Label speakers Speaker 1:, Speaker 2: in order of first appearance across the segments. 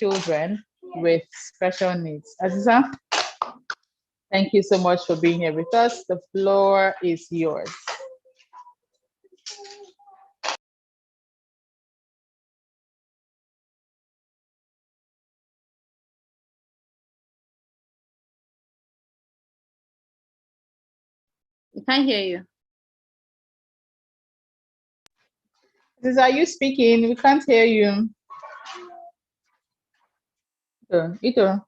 Speaker 1: children with special needs. Aziizah, thank you so much for being here with us. The floor is yours.
Speaker 2: We can't hear you.
Speaker 1: Aziizah, are you speaking? We can't hear you. Ito.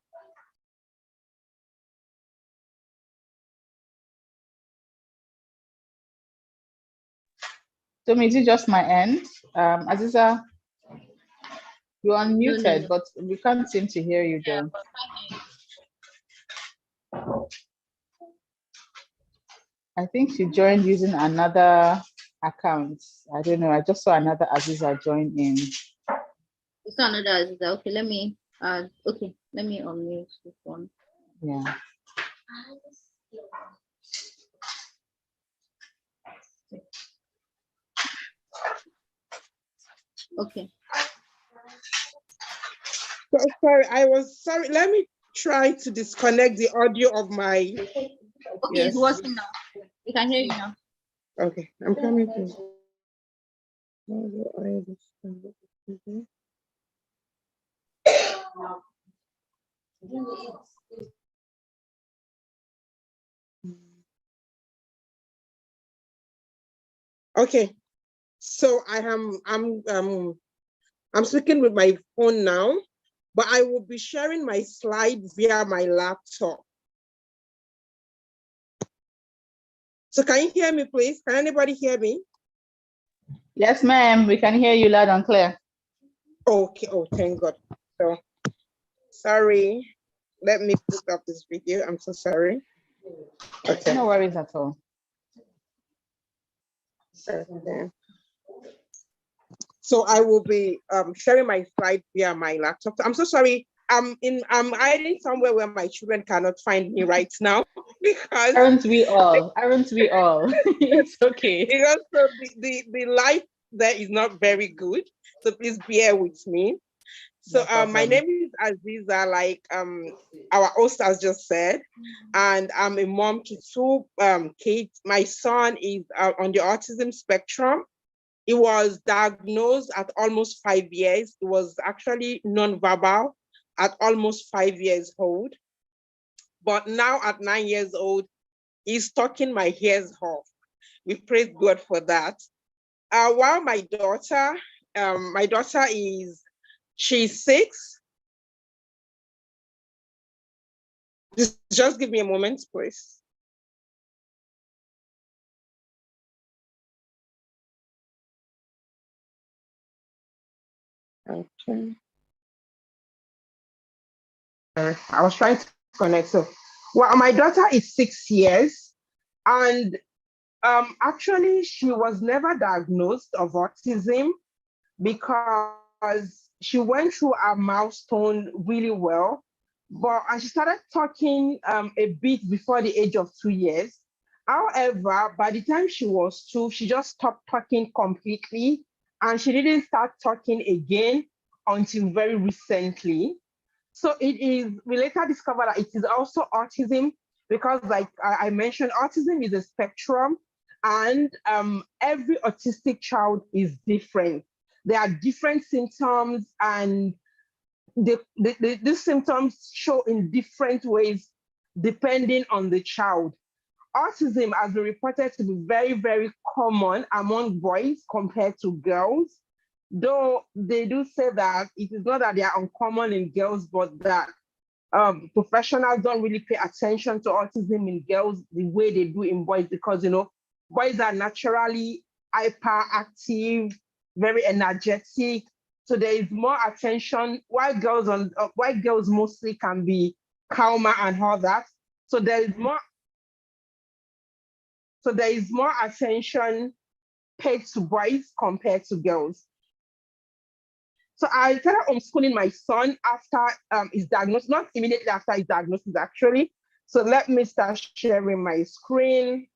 Speaker 1: So is it just my end? Aziizah, you're unmuted,
Speaker 2: No.
Speaker 1: but we can't seem to hear you though. I think she joined using another account. I don't know. I just saw another Aziizah join in.
Speaker 2: It's not another Aziizah. Okay, let me unmute this one.
Speaker 1: Yeah.
Speaker 2: Okay.
Speaker 3: Sorry. Let me try to disconnect the audio of my.
Speaker 2: Okay,
Speaker 3: Yes.
Speaker 2: It's working now. We can hear you now.
Speaker 3: Okay, I'm coming to. Okay, so I'm speaking with my phone now, but I will be sharing my slides via my laptop. So can you hear me, please? Can anybody hear me?
Speaker 1: Yes, ma'am. We can hear you loud and clear.
Speaker 3: Okay. Oh, thank God. So sorry. Let me put up this video. I'm so sorry. Okay.
Speaker 1: No worries at all.
Speaker 3: Okay. So I will be sharing my slide via my laptop. I'm so sorry. I'm hiding somewhere where my children cannot find me right now because
Speaker 1: aren't we all? Aren't we all? It's okay.
Speaker 3: Because so the light there is not very good. So please bear with me. So my name is Aziizah, like our host has just said, and I'm a mom to two kids. My son is on the autism spectrum. He was diagnosed at almost 5 years. He was actually non-verbal at almost 5 years old. But now at 9 years old, he's talking my ears off. We praise God for that. While my daughter she's 6. Just give me a moment, please. Okay. I was trying to connect. So, well, my daughter is 6 years, and actually, she was never diagnosed of autism because she went through a milestone really well, and she started talking a bit before the age of 2 years. However, by the time she was 2, she just stopped talking completely, and she didn't start talking again until very recently. So we later discovered that it is also autism because, like I mentioned, autism is a spectrum, and every autistic child is different. There are different symptoms, and these symptoms show in different ways depending on the child. Autism has been reported to be very, very common among boys compared to girls, though they do say that it is not that they are uncommon in girls, but that professionals don't really pay attention to autism in girls the way they do in boys, because boys are naturally hyperactive, very energetic. So there is more attention, while girls mostly can be calmer and all that. So there is more attention paid to boys compared to girls. So I started homeschooling my son after his diagnosis, not immediately after his diagnosis, actually. So let me start sharing my screen.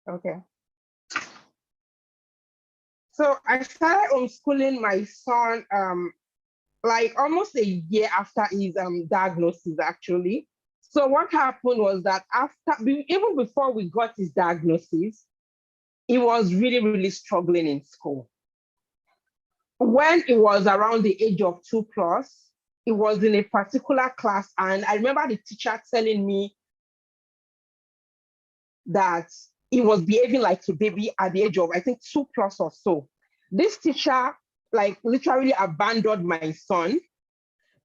Speaker 3: Okay. So I started homeschooling my son like almost a year after his diagnosis, actually. So what happened was that even before we got his diagnosis, he was really, really struggling in school. When he was around the age of 2 plus, he was in a particular class, and I remember the teacher telling me that he was behaving like a baby at the age of, I think, 2 plus or so. This teacher, like, literally abandoned my son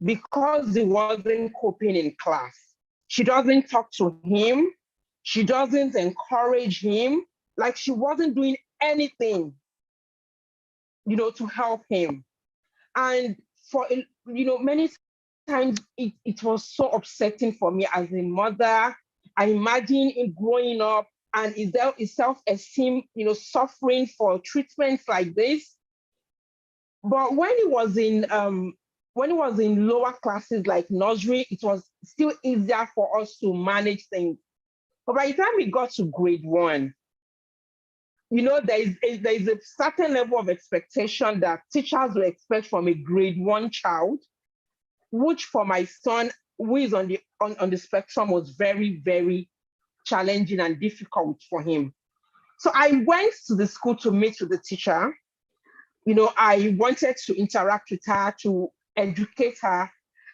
Speaker 3: because he wasn't coping in class. She doesn't talk to him. She doesn't encourage him. Like, she wasn't doing anything, to help him. And for, many times it was so upsetting for me as a mother. I imagine him growing up and his self-esteem, suffering for treatments like this. But when he was in lower classes like nursery, it was still easier for us to manage things. But by the time we got to grade 1, there is a certain level of expectation that teachers will expect from a grade 1 child, which for my son, who is on the spectrum, was very, very challenging and difficult for him. So I went to the school to meet with the teacher. I wanted to interact with her, to educate her.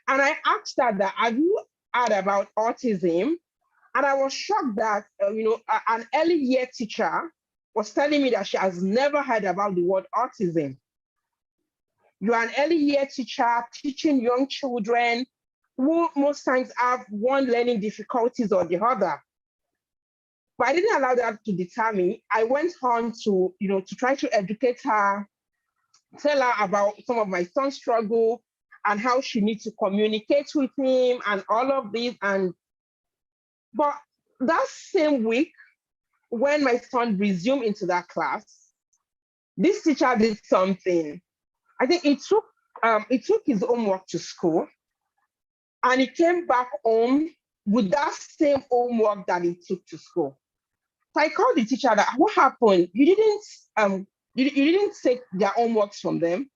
Speaker 3: And I asked her that, have you heard about autism? And I was shocked that, an early year teacher was telling me that she has never heard about the word autism. You are an early year teacher teaching young children who most times have one learning difficulties or the other. But I didn't allow that to deter me. I went on to, to try to educate her, tell her about some of my son's struggle and how she needs to communicate with him and all of this. But that same week, when my son resumed into that class, this teacher did something. I think he took his homework to school, and he came back home with that same homework that he took to school. So I called the teacher that, what happened? You didn't take their homeworks from them?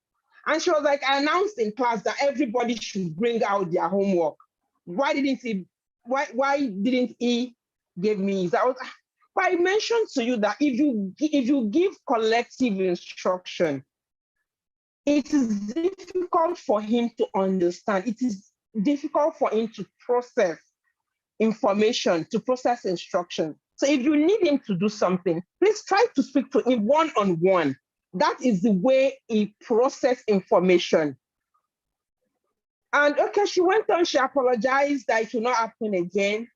Speaker 3: And she was like, I announced in class that everybody should bring out their homework. Why didn't he give me? So I mentioned to you that if you give collective instruction, it is difficult for him to understand. It is difficult for him to process information, to process instruction. So if you need him to do something, please try to speak to him one-on-one. That is the way he processes information. And okay, she went on, she apologized that it will not happen again.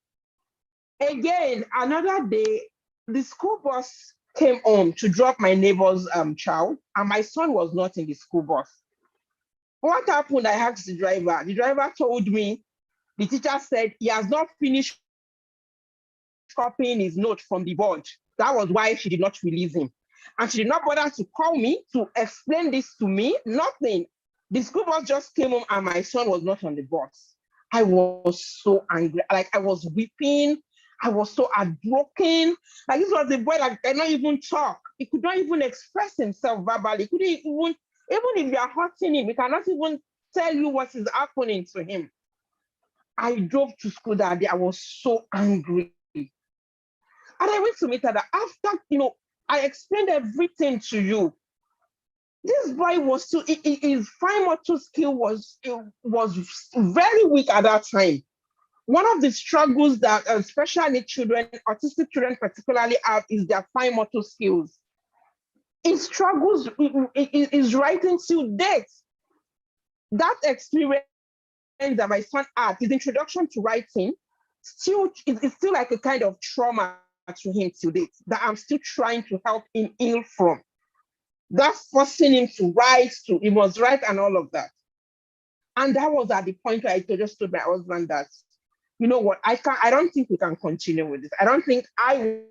Speaker 3: Again, another day, the school bus came home to drop my neighbor's child, and my son was not in the school bus. What happened? I asked the driver. The driver told me the teacher said he has not finished copying his note from the board. That was why she did not release him. And she did not bother to call me to explain this to me, nothing. The school bus just came home and my son was not on the bus. I was so angry. Like, I was weeping. I was so heartbroken. Like, this was a boy that cannot even talk. He could not even express himself verbally. He couldn't even if you are hurting him, he cannot even tell you what is happening to him. I drove to school that day. I was so angry. And I went to meet her that after, I explained everything to you. This boy was still, his fine motor skill was very weak at that time. One of the struggles that special needs children, autistic children particularly have, is their fine motor skills. It struggles, is writing till date. That experience that my son had, his introduction to writing, is still like a kind of trauma to him till date that I'm still trying to help him heal from. That's forcing him to write, he must write and all of that. And that was at the point where I just told my husband that, you know what, I don't think we can continue with this. I don't think I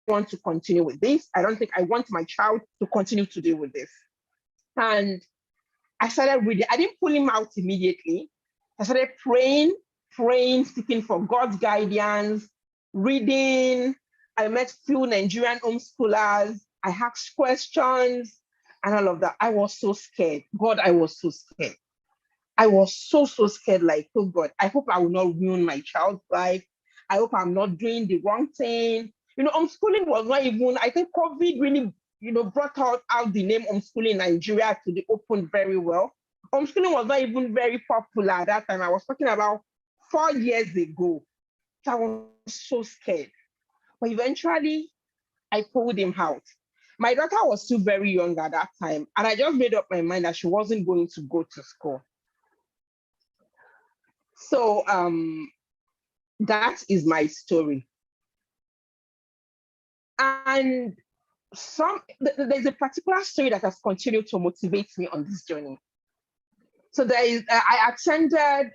Speaker 3: want to continue with this. I don't think I want my child to continue to deal with this. And I started reading. I didn't pull him out immediately. I started praying, seeking for God's guidance, reading. I met few Nigerian homeschoolers. I asked questions and all of that. I was so scared. God, I was so scared. I was so scared, like, oh God, I hope I will not ruin my child's life. I hope I'm not doing the wrong thing. Homeschooling was not even, I think COVID really, brought out the name homeschooling in Nigeria to the open very well. Homeschooling was not even very popular at that time. I was talking about 4 years ago. So I was so scared. But eventually, I pulled him out. My daughter was still very young at that time, and I just made up my mind that she wasn't going to go to school. So that is my story. And there's a particular story that has continued to motivate me on this journey. So I attended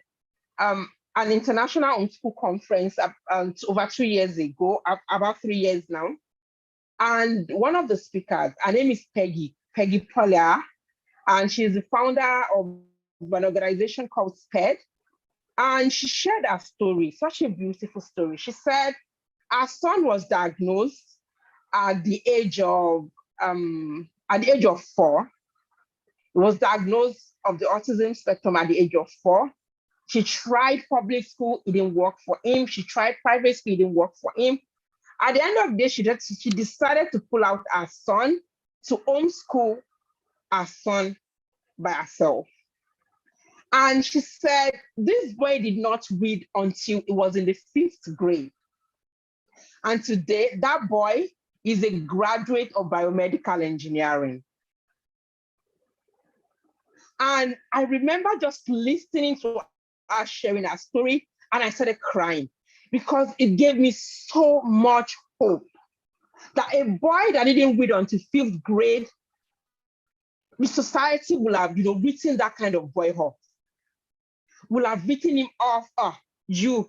Speaker 3: an international homeschool conference over 2 years ago, about 3 years now. And one of the speakers, her name is Peggy Poller, and she's the founder of an organization called SPED. And she shared her story, such a beautiful story. She said her son was diagnosed at the age of 4. He was diagnosed of the autism spectrum at the age of 4. She tried public school, it didn't work for him. She tried private school, it didn't work for him. At the end of the day, she decided to pull out her son to homeschool her son by herself. And she said this boy did not read until he was in the 5th grade. And today, that boy is a graduate of biomedical engineering. And I remember just listening to her sharing her story, and I started crying because it gave me so much hope that a boy that didn't read until 5th grade, the society will have, written that kind of boy off. Will have written him off. Your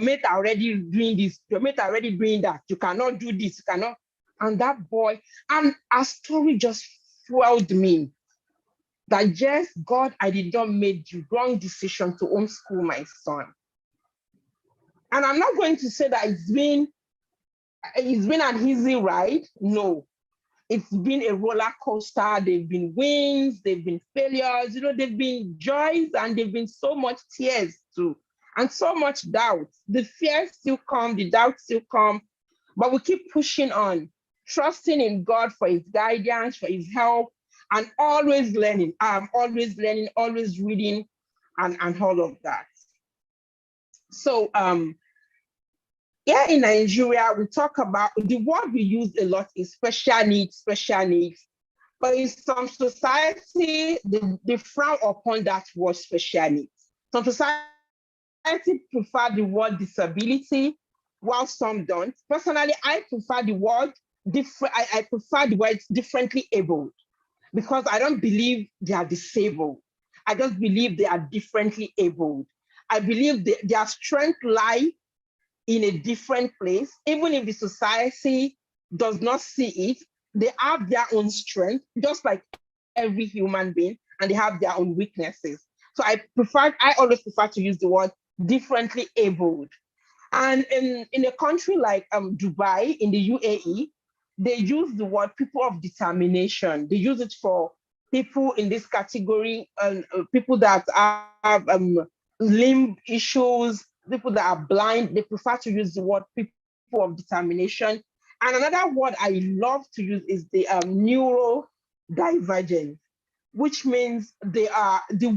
Speaker 3: mate are already doing this, your mate are already doing that. You cannot do this, you cannot. And that boy, and our story just fueled me that yes, God, I did not make the wrong decision to homeschool my son. And I'm not going to say that it's been an easy ride. No, it's been a roller coaster. There've been wins, there've been failures, there've been joys, and there've been so much tears too, and so much doubt. The fears still come, the doubts still come, but we keep pushing on, trusting in God for his guidance, for his help, and always learning. I'm always learning, always reading, and all of that. So here in Nigeria, we talk about, the word we use a lot is special needs. But in some society, they frown upon that word special needs. Some society prefer the word disability, while some don't. Personally, I prefer the word I prefer the word differently abled, because I don't believe they are disabled. I just believe they are differently abled. I believe their strength lies in a different place. Even if the society does not see it, they have their own strength, just like every human being, and they have their own weaknesses. So I always prefer to use the word differently abled. And in a country like Dubai, in the UAE, they use the word people of determination. They use it for people in this category, people that have limb issues, people that are blind. They prefer to use the word people of determination. And another word I love to use is the neurodivergent, which means the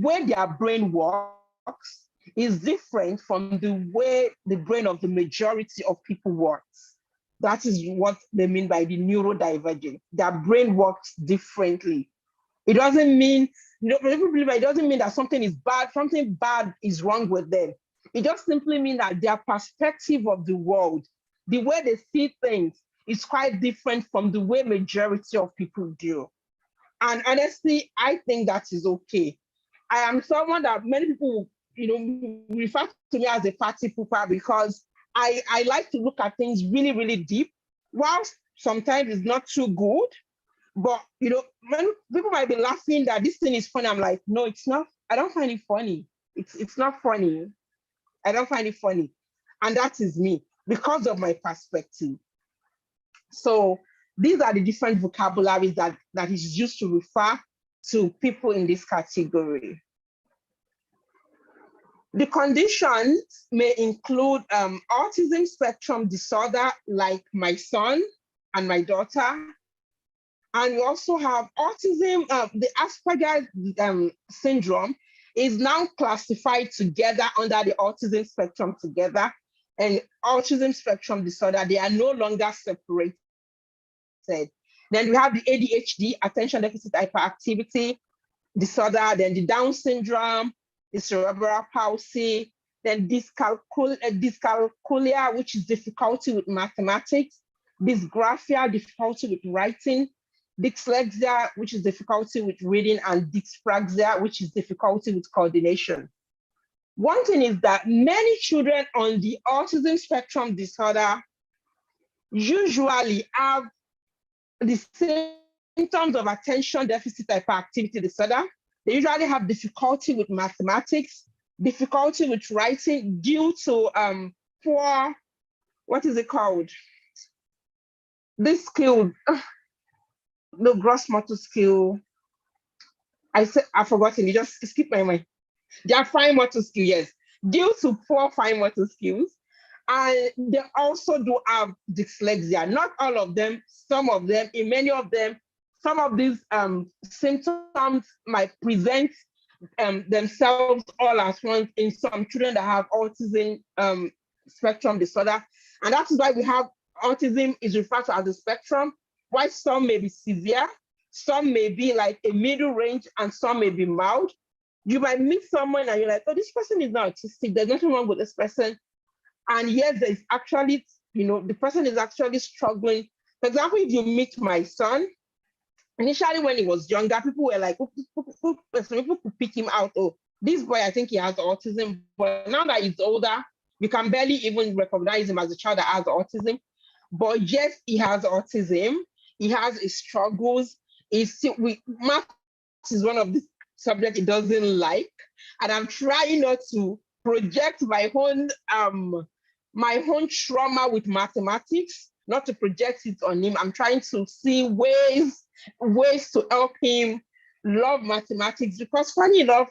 Speaker 3: way their brain works is different from the way the brain of the majority of people works. That is what they mean by the neurodivergent. Their brain works differently. It doesn't mean, it doesn't mean that something is bad, something bad is wrong with them. It just simply means that their perspective of the world, the way they see things, is quite different from the way majority of people do. And honestly, I think that is okay. I am someone that many people, refer to me as a party pooper, because I like to look at things really, really deep. Whilst sometimes it's not too good, but many people might be laughing that this thing is funny. I'm like, no, it's not. I don't find it funny. It's not funny. I don't find it funny. And that is me because of my perspective. So these are the different vocabularies that is used to refer to people in this category. The conditions may include autism spectrum disorder, like my son and my daughter. And we also have autism, the Asperger's syndrome is now classified together under the autism spectrum together, and autism spectrum disorder, they are no longer separated. Then we have the ADHD, attention deficit hyperactivity disorder, then the Down syndrome, the cerebral palsy, then dyscalculia, which is difficulty with mathematics, dysgraphia, difficulty with writing, dyslexia, which is difficulty with reading, and dyspraxia, which is difficulty with coordination. One thing is that many children on the autism spectrum disorder usually have the symptoms of attention deficit hyperactivity disorder. They usually have difficulty with mathematics, difficulty with writing due to poor, what is it called? This skill, the gross motor skill. I've forgotten, it just skipped my mind. They are fine motor skill, yes, due to poor fine motor skills. And they also do have dyslexia. Not all of them, some of them, in many of them, some of these symptoms might present themselves all at once in some children that have autism spectrum disorder. And that is why we have autism is referred to as a spectrum, while some may be severe, some may be like a middle range, and some may be mild. You might meet someone and you're like, oh, this person is not autistic, there's nothing wrong with this person. And yes, there's actually, the person is actually struggling. For example, if you meet my son, initially when he was younger, people were like, people could pick him out. Oh, this boy, I think he has autism. But now that he's older, you can barely even recognize him as a child that has autism. But yes, he has autism. He has his struggles. Math is one of the subjects he doesn't like. And I'm trying not to project my own trauma with mathematics, not to project it on him. I'm trying to see ways to help him love mathematics, because funny enough,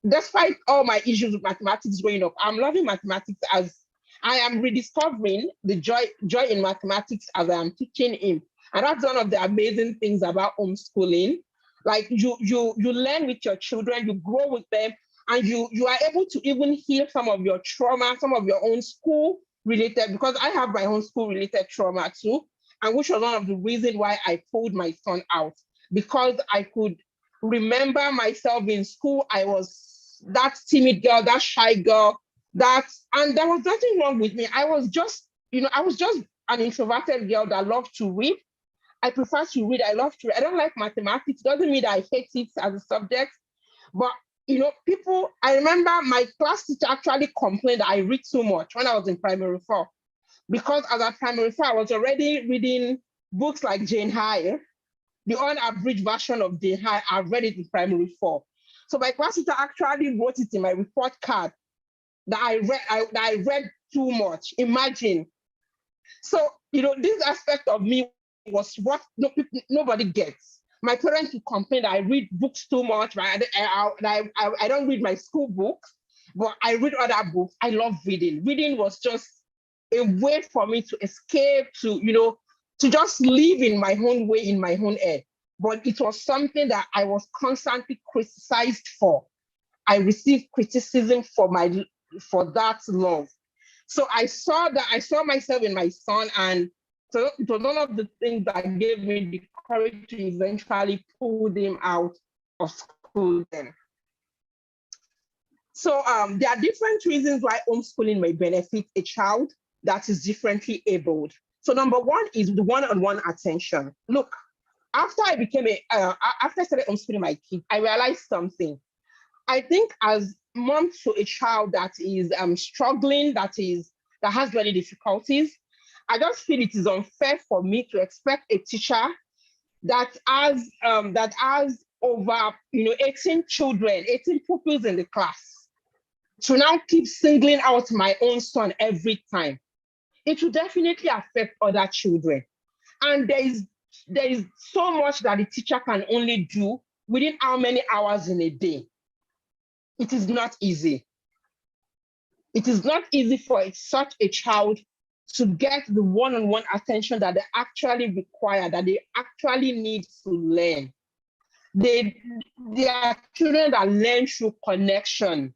Speaker 3: despite all my issues with mathematics growing up, I'm loving mathematics as I am rediscovering the joy in mathematics as I am teaching him. And that's one of the amazing things about homeschooling. Like you learn with your children, you grow with them, and you are able to even heal some of your trauma, some of your own school related, because I have my own school related trauma too, and which was one of the reasons why I pulled my son out, because I could remember myself in school. I was that timid girl, that shy girl, and there was nothing wrong with me. I was just an introverted girl that loved to read. I prefer to read. I love to read. I don't like mathematics. Doesn't mean that I hate it as a subject, but I remember my class teacher actually complained that I read too much when I was in primary 4, because as a primary 4, I was already reading books like Jane Eyre, the unabridged version of Jane Eyre. I read it in primary 4. So my class teacher actually wrote it in my report card that I read too much. Imagine. So, this aspect of me was what nobody gets. My parents would complain that I read books too much, right? I don't read my school books, but I read other books. I love reading. Reading was just a way for me to escape, to just live in my own way, in my own head. But it was something that I was constantly criticized for. I received criticism for that love. So I saw myself in my son, and so it was one of the things that gave me the courage to eventually pull him out of school then. So there are different reasons why homeschooling may benefit a child that is differently abled. So number one is the one-on-one attention. Look, after I started homeschooling my kids, I realized something. I think as mom to a child that is struggling, that has many difficulties, I just feel it is unfair for me to expect a teacher that has over 18 children, 18 pupils in the class, to now keep singling out my own son every time. It will definitely affect other children. And there is so much that the teacher can only do within how many hours in a day. It is not easy. It is not easy for such a child to get the one-on-one attention that they actually require, that they actually need to learn. They are children that learn through connection.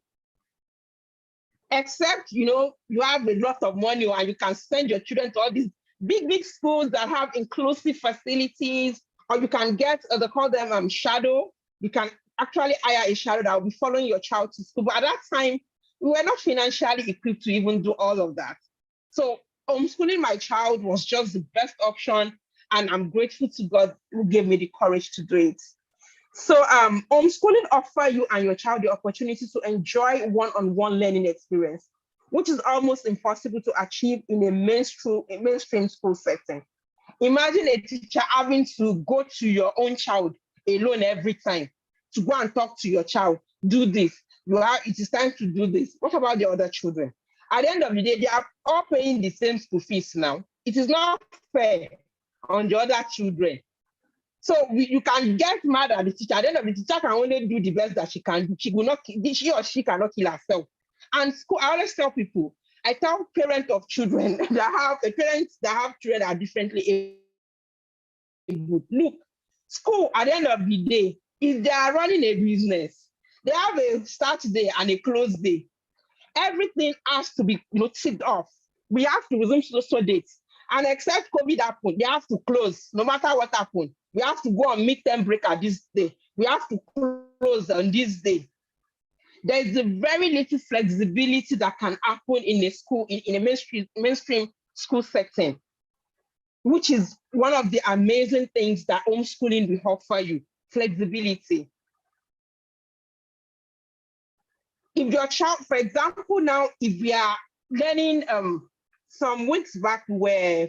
Speaker 3: Except, you have a lot of money and you can send your children to all these big schools that have inclusive facilities, or you can get, they call them shadow. You can actually hire a shadow that will be following your child to school. But at that time, we were not financially equipped to even do all of that. So homeschooling my child was just the best option, and I'm grateful to God who gave me the courage to do it. So homeschooling offers you and your child the opportunity to enjoy one-on-one learning experience, which is almost impossible to achieve in a mainstream school setting. Imagine a teacher having to go to your own child alone every time to go and talk to your child, do this. It is time to do this. What about the other children? At the end of the day, they are all paying the same school fees now. It is not fair on the other children. So you can get mad at the teacher. At the end of the teacher can only do the best that she can do. She or she cannot kill herself. And school, I always tell people, I tell parents of children parents that have children that are differently able. Look, school at the end of the day, if they are running a business, they have a start day and a close day. Everything has to be ticked off. We have to resume so dates. And except COVID happened, they have to close no matter what happened. We have to go on midterm break at this day. We have to close on this day. There is a very little flexibility that can happen in a school, in a mainstream school setting, which is one of the amazing things that homeschooling will offer you, flexibility. If your child, for example, now, if we are learning, some weeks back where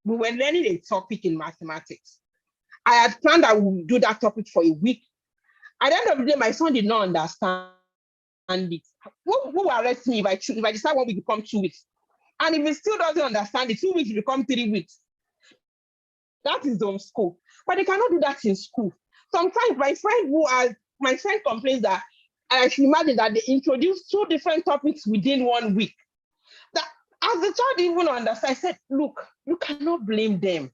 Speaker 3: we were learning a topic in mathematics. I had planned I would do that topic for a week. At the end of the day, my son did not understand it. Who will arrest me if I decide 1 week become 2 weeks? And if he still doesn't understand it, 2 weeks become 3 weeks. That is homeschool. But they cannot do that in school. Sometimes my friend complains that I should imagine that they introduce 2 different topics within 1 week. That as the child even understand, I said, look, you cannot blame them.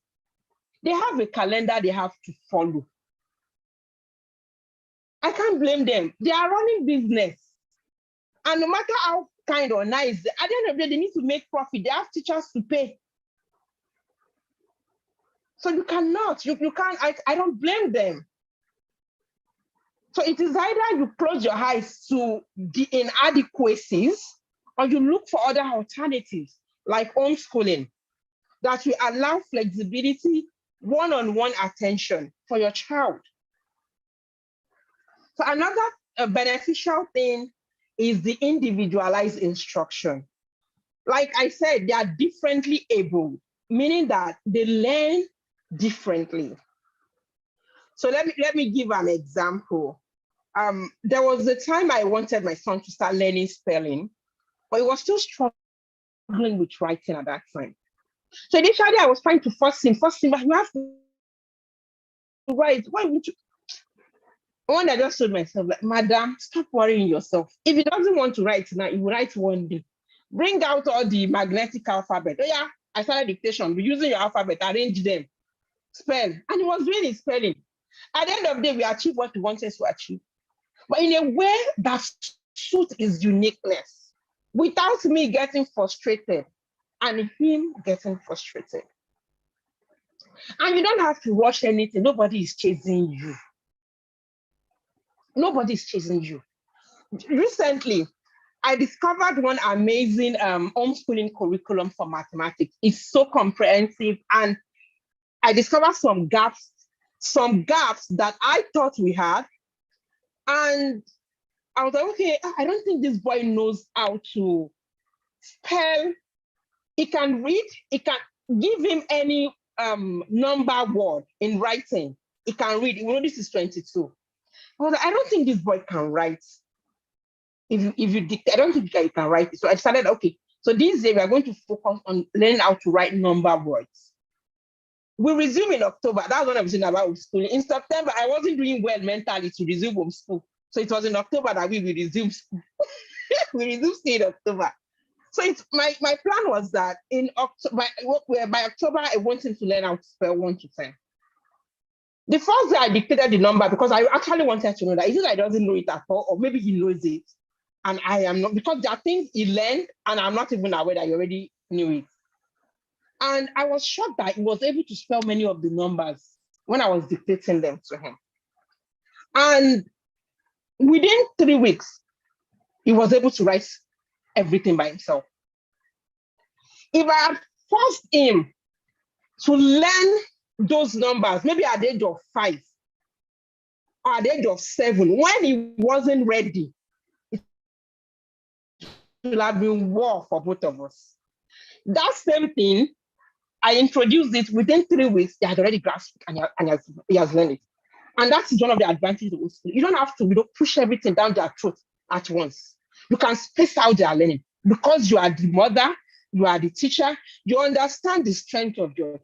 Speaker 3: They have a calendar they have to follow. I can't blame them. They are running business. And no matter how kind or nice, at the end of the day, they need to make profit. They have teachers to pay. So you cannot, you can't, I don't blame them. So it is either you close your eyes to the inadequacies or you look for other alternatives like homeschooling that will allow flexibility, one-on-one attention for your child. So another beneficial thing is the individualized instruction. Like I said, they are differently able, meaning that they learn differently. So let me give an example. There was a time I wanted my son to start learning spelling, but he was still struggling with writing at that time. So initially I was trying to force him, but you have to write. Why would you? One, I just told myself, like, Madam, stop worrying yourself. If he doesn't want to write now, he will write one day. Bring out all the magnetic alphabet. Oh yeah, I started dictation. We're using your alphabet, arrange them, spell. And he was doing his spelling. At the end of the day, we achieved what we wanted to achieve. But in a way that suits his uniqueness, without me getting frustrated and him getting frustrated. And you don't have to rush anything. Nobody is chasing you. Nobody is chasing you. Recently, I discovered one amazing homeschooling curriculum for mathematics. It's so comprehensive, and I discovered some gaps that I thought we had. And I was like, okay, I don't think this boy knows how to spell. He can read. He can give him any number word in writing. He can read. You know, this is 22. I was like, I don't think this boy can write. If you dictate, I don't think you can write it. So I decided, okay, so this day we are going to focus on learning how to write number words. We resumed in October. That's what I'm saying about homeschooling. In September, I wasn't doing well mentally to resume homeschool. So it was in October that we resumed school. We resumed school in October. So it's my plan was that in October, by October, I wanted to learn how to spell 1 to 10. The first day I dictated the number because I actually wanted to know that. Is it that he doesn't know it at all, or maybe he knows it and I am not, because there are things he learned and I'm not even aware that he already knew it. And I was shocked that he was able to spell many of the numbers when I was dictating them to him. And within 3 weeks, he was able to write everything by himself. If I had forced him to learn those numbers, maybe at the age of 5 or at the age of 7, when he wasn't ready, it would have been war for both of us. That same thing, I introduced it within 3 weeks, he had already grasped and he has learned it. And that is one of the advantages of school. You don't have to push everything down their throat at once. You can space out their learning because you are the mother, you are the teacher, you understand the strength of your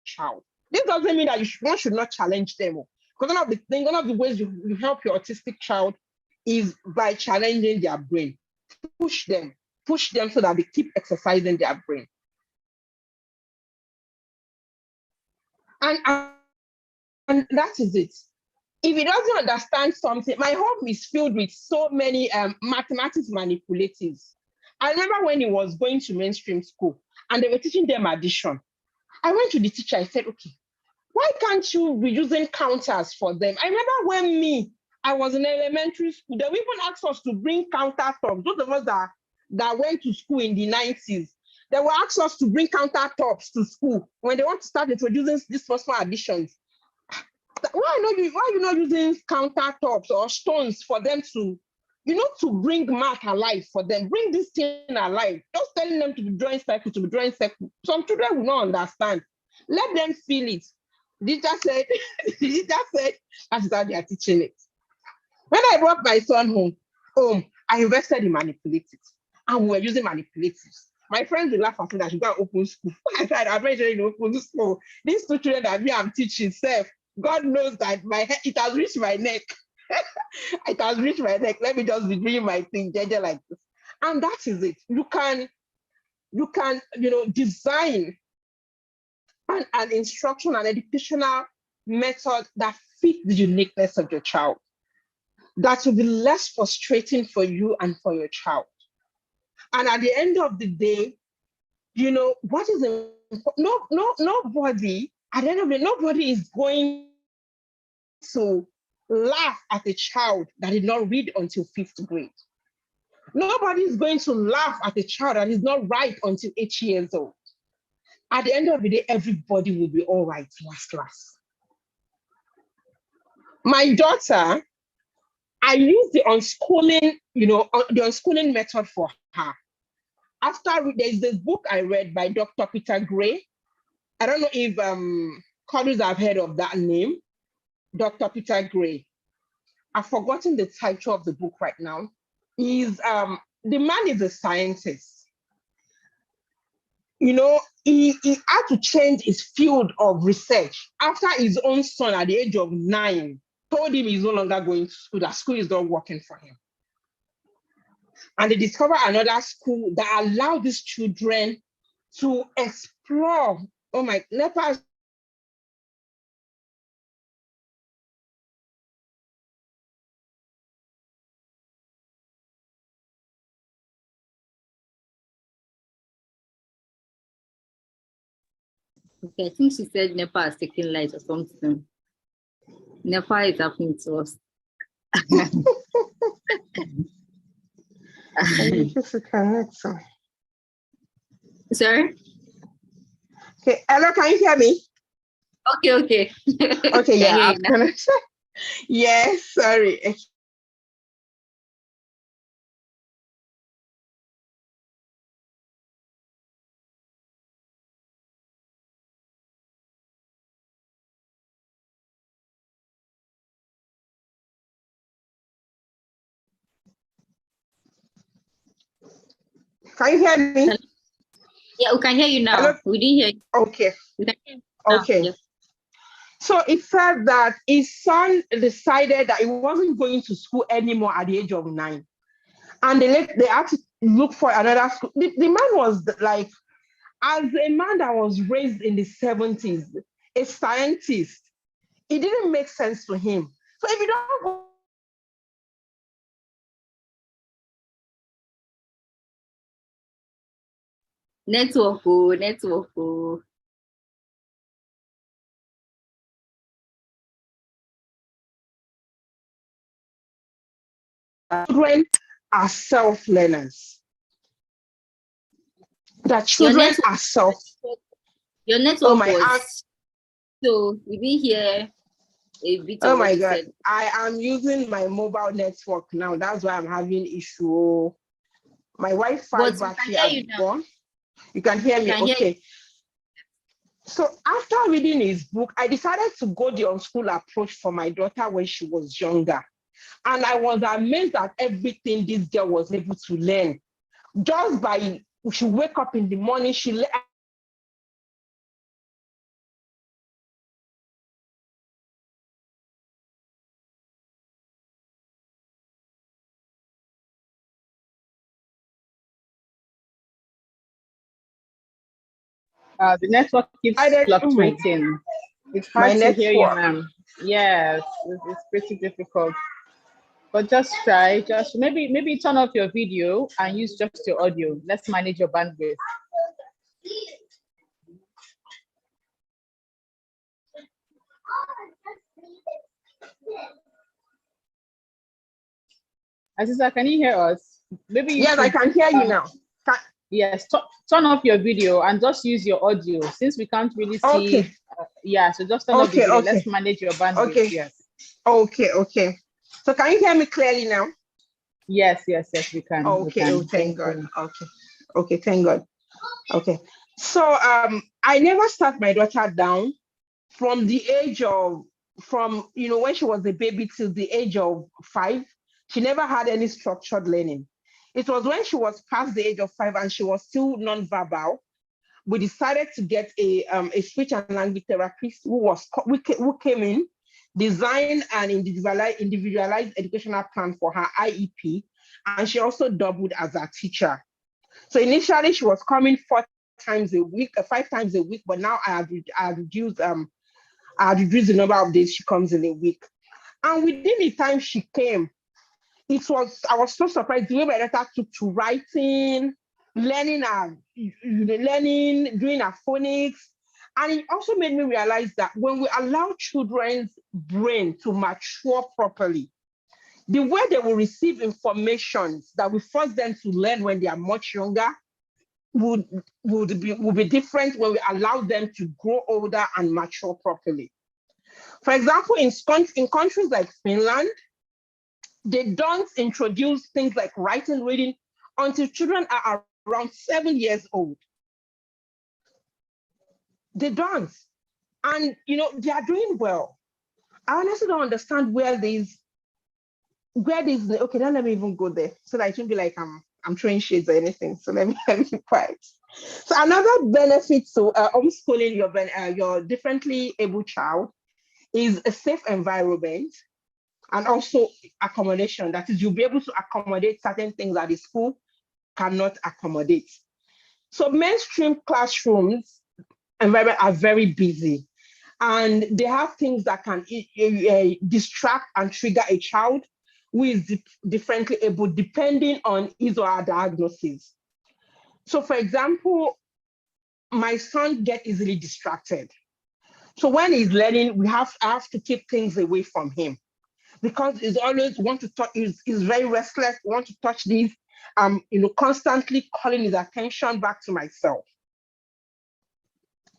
Speaker 3: child. This doesn't mean that one should not challenge them. Because one of the ways you help your autistic child is by challenging their brain. Push them so that they keep exercising their brain. And that is it. If he doesn't understand something, my home is filled with so many mathematics manipulators. I remember when he was going to mainstream school and they were teaching them addition. I went to the teacher, I said, okay, why can't you be using counters for them? I remember when I was in elementary school, they even asked us to bring countertops. Those of us that went to school in the 90s, they were asked us to bring countertops to school when they want to start introducing these personal additions. Why are you not using countertops or stones for them to, to bring math alive for them? Bring this thing alive. Just telling them to be drawing circle, Some children will not understand. Let them feel it. The teacher said, that's how they are teaching it. When I brought my son home, I invested in manipulators. And we were using manipulators. My friends will laugh at me that she got open school. I said, I'm ready to open school. These 2 children that I'm teaching, God knows that it has reached my neck. It has reached my neck. Let me just be doing my thing, like this. And that is it. You can design an instruction, an educational method that fits the uniqueness of your child. That will be less frustrating for you and for your child. And at the end of the day, what is nobody, at the end of the day, nobody is going to laugh at a child that did not read until 5th grade. Nobody is going to laugh at a child that is not right until 8 years old. At the end of the day, everybody will be all right last. My daughter, I used the unschooling method for her. There's this book I read by Dr. Peter Gray. I don't know if colleagues have heard of that name, Dr. Peter Gray. I've forgotten the title of the book right now. The man is a scientist. He had to change his field of research after his own son at the age of 9 told him he's no longer going to school, that school is not working for him. And they discovered another school that allowed these children to explore. Oh my, Nepal.
Speaker 2: Okay, I think she said Nepal is taking light or something. Nepal is happening to us. Sorry?
Speaker 3: Okay, hello, can you hear me?
Speaker 2: Okay.
Speaker 3: Okay, yeah. Yes, sorry. Can you hear me?
Speaker 2: Yeah, we can hear you now.
Speaker 3: Hello?
Speaker 2: We didn't hear you.
Speaker 3: Okay. Okay.
Speaker 2: Yes.
Speaker 3: So it said that his son decided that he wasn't going to school anymore at the age of 9. And they had to look for another school. The man was like, as a man that was raised in the 70s, a scientist, it didn't make sense to him. So if you don't go
Speaker 2: Network, oh, network, oh.
Speaker 3: children are self-learners. That
Speaker 2: Your
Speaker 3: children
Speaker 2: network,
Speaker 3: are self.
Speaker 2: your
Speaker 3: Oh
Speaker 2: network
Speaker 3: my
Speaker 2: was so we didn't hear a bit
Speaker 3: Oh
Speaker 2: of what
Speaker 3: my
Speaker 2: you
Speaker 3: God.
Speaker 2: said.
Speaker 3: I am using my mobile network now. That's why I'm having issue. My Wi-Fi
Speaker 2: But we can
Speaker 3: battery
Speaker 2: hear
Speaker 3: has
Speaker 2: you now.
Speaker 3: gone. You can hear
Speaker 2: We
Speaker 3: me?
Speaker 2: can hear you.
Speaker 3: Okay. So after reading his book, I decided to go the on-school approach for my daughter when she was younger. And I was amazed at everything this girl was able to learn. Just by, she wake up in the morning, she
Speaker 1: The network keeps
Speaker 3: decided,
Speaker 1: fluctuating. It's
Speaker 3: my
Speaker 1: hard to hear you,
Speaker 3: network.
Speaker 1: ma'am. Yes, it's pretty difficult. But just try. Just maybe turn off your video and use just your audio. Let's manage your bandwidth. Aziza, can you hear us? Maybe you
Speaker 3: Yes, I
Speaker 1: should.
Speaker 3: can hear you now.
Speaker 1: Yes, turn off your video and just use your audio since we can't really see.
Speaker 3: Okay.
Speaker 1: Yeah, so just turn off the
Speaker 3: Okay.
Speaker 1: video.
Speaker 3: Okay.
Speaker 1: Let's manage your bandwidth.
Speaker 3: Okay.
Speaker 1: Yes.
Speaker 3: Okay. Okay. So can you hear me clearly now?
Speaker 1: Yes, we can. We
Speaker 3: Okay. Oh,
Speaker 1: can.
Speaker 3: thank
Speaker 1: Thank
Speaker 3: God.
Speaker 1: you.
Speaker 3: Okay. Okay. Thank God. Okay. So I never sat my daughter down from the age of when she was a baby till the age of 5. She never had any structured learning. It was when she was past the age of 5 and she was still non-verbal, we decided to get a speech and language therapist who came in, designed an individualized educational plan for her IEP, and she also doubled as a teacher. So initially she was coming 4 times a week, 5 times a week, but now I have reduced the number of days she comes in a week. And within the time she came, I was so surprised the way my daughter took to writing, learning, doing her phonics. And it also made me realize that when we allow children's brain to mature properly, the way they will receive information that we force them to learn when they are much younger would be different when we allow them to grow older and mature properly. For example, in countries like Finland, they don't introduce things like writing, reading until children are around 7 years old. They don't. And, they are doing well. I honestly don't understand okay, now let me even go there so that it won't be like I'm throwing shades or anything. So let me be quiet. So another benefit to homeschooling your differently able child is a safe environment and also accommodation. That is, you'll be able to accommodate certain things that the school cannot accommodate. So mainstream classrooms environment are very busy, and they have things that can distract and trigger a child who is differently able depending on his or her diagnosis. So for example, my son gets easily distracted. So when he's learning, I have to keep things away from him because he's always want to touch, he's very restless, want to touch these, constantly calling his attention back to myself.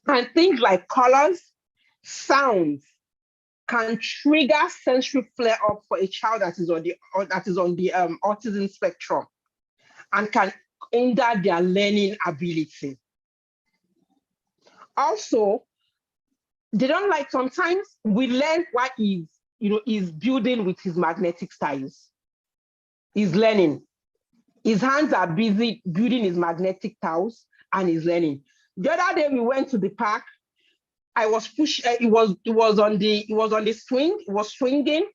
Speaker 3: And things like colors, sounds can trigger sensory flare up for a child that is on the autism spectrum and can hinder their learning ability. Also, they don't like, sometimes we learn what he's building with his magnetic tiles. He's learning. His hands are busy building his magnetic tiles and he's learning. The other day we went to the park I was push. It was on the swing. It was swinging,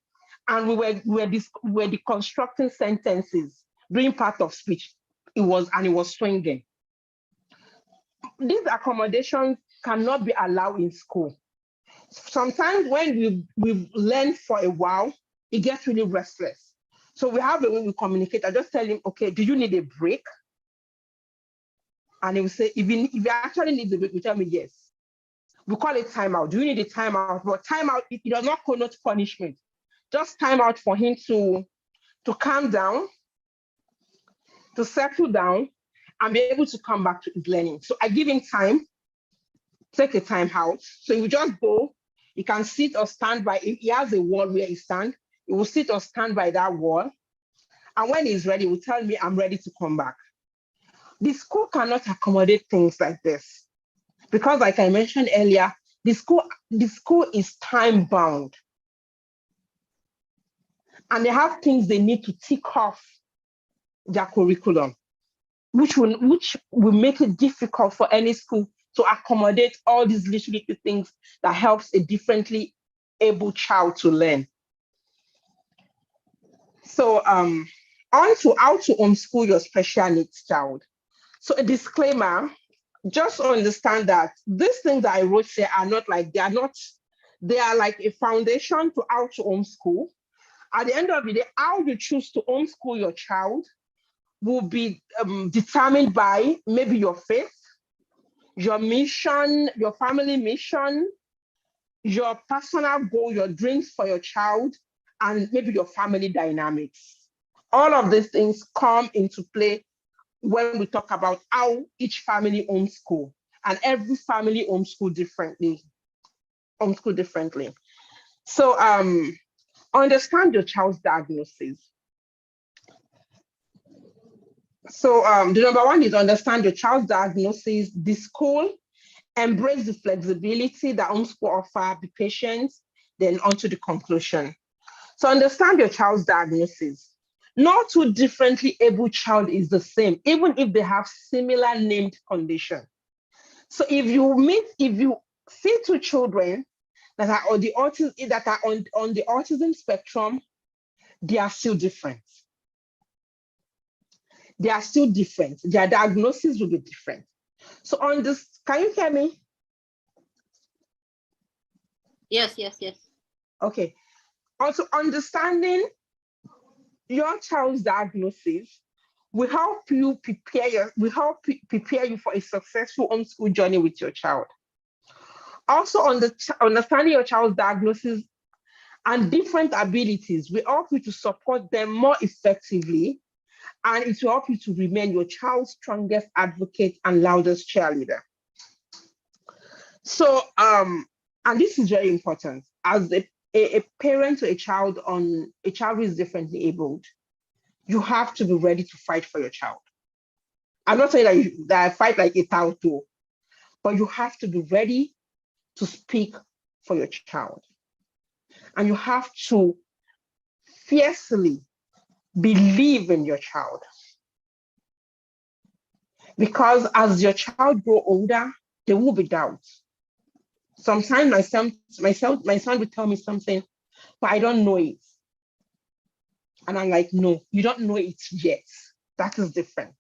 Speaker 3: and we were deconstructing sentences, doing part of speech. It was swinging. These accommodations cannot be allowed in school. Sometimes when we learn for a while, it gets really restless. So we have a way we communicate. I just tell him, okay, do you need a break? And he will say, if you actually need the break, you tell me yes. We call it timeout. Do you need a timeout? But timeout, it does not connote punishment. Just timeout for him to calm down, to settle down, and be able to come back to his learning. So I give him time, take a time out. So he will just go. He can sit or stand by. If he has a wall where he stands, he will sit or stand by that wall. And when he's ready, he will tell me, I'm ready to come back. The school cannot accommodate things like this. Because like I mentioned earlier, the school is time bound. And they have things they need to tick off their curriculum, which will make it difficult for any school to accommodate all these little things that helps a differently able child to learn. So on to how to homeschool your special needs child. So a disclaimer, just understand that these things that I wrote here are not like, they are like a foundation to how to homeschool. At the end of the day, how you choose to homeschool your child will be determined by maybe your faith, your mission, your family mission, your personal goal, your dreams for your child, and maybe your family dynamics. All of these things come into play when we talk about how each family homeschool, and every family homeschool differently. So understand your child's diagnosis. So the number one is understand your child's diagnosis. The school, embrace the flexibility that homeschool offer, be patient, then on to the conclusion. So understand your child's diagnosis. No two differently able child is the same, even if they have similar named condition. So if you see two children that are on the autism spectrum, they are still different. Their diagnosis will be different. So on this, can you hear me?
Speaker 2: Yes.
Speaker 3: Okay. Also, understanding your child's diagnosis will help you prepare you for a successful homeschool journey with your child. Also, understanding your child's diagnosis and different abilities will help you to support them more effectively, and it will help you to remain your child's strongest advocate and loudest cheerleader. So, and this is very important as a parent to a child who is differently abled. You have to be ready to fight for your child. I'm not saying that I fight like a tauto, but you have to be ready to speak for your child. And you have to fiercely believe in your child. Because as your child grows older, there will be doubts. Sometimes my son will tell me something, but I don't know it. And I'm like, no, you don't know it yet. That is different.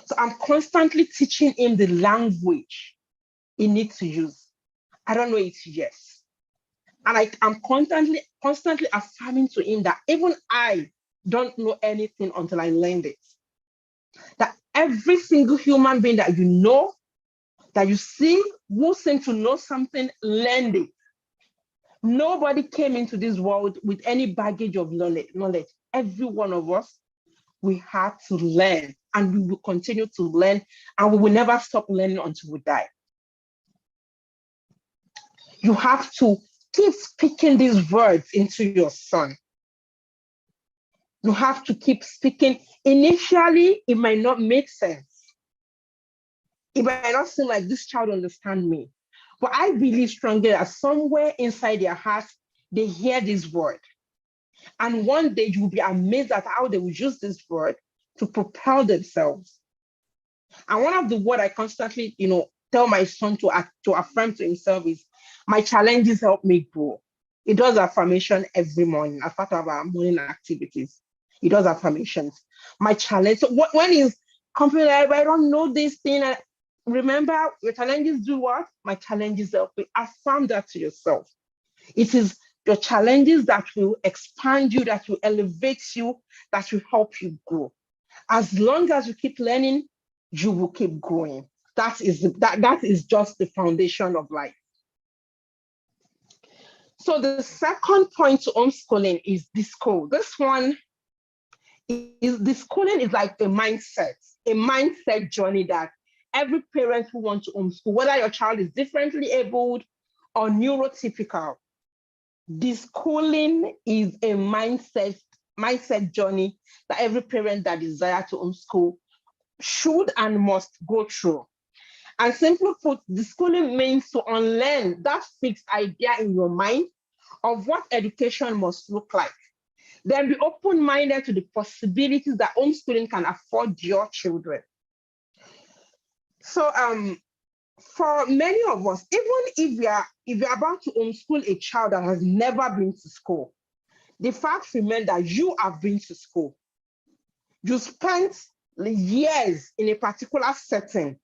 Speaker 3: So I'm constantly teaching him the language he needs to use. I don't know it yet. And I'm constantly affirming to him that even I don't know anything until I learned it. That every single human being that you know, that you see, who seem to know something, learned it. Nobody came into this world with any baggage of knowledge. Every one of us, we had to learn, and we will continue to learn, and we will never stop learning until we die. You have to keep speaking these words into your son. You have to keep speaking. Initially, it might not make sense. It might not seem like this child understands me. But I believe strongly that somewhere inside their hearts, they hear this word. And one day you will be amazed at how they will use this word to propel themselves. And one of the words I constantly, tell my son to affirm to himself is, My challenges help me grow. It does affirmation every morning as part of our morning activities. It does affirmations. My challenge, so when is complaining, I don't know this thing. Remember, your challenges do what? My challenges help me. Affirm that to yourself. It is your challenges that will expand you, that will elevate you, that will help you grow. As long as you keep learning, you will keep growing. That is just the foundation of life. So the second point to homeschooling is disco. This one is schooling is like a mindset journey that every parent who wants to homeschool, whether your child is differently abled or neurotypical, schooling is a mindset journey that every parent that desires to homeschool should and must go through. And simply put, schooling means to unlearn that fixed idea in your mind of what education must look like. Then be open-minded to the possibilities that homeschooling can afford your children. So for many of us, even if you're about to homeschool a child that has never been to school, the fact remains that you have been to school. You spent years in a particular setting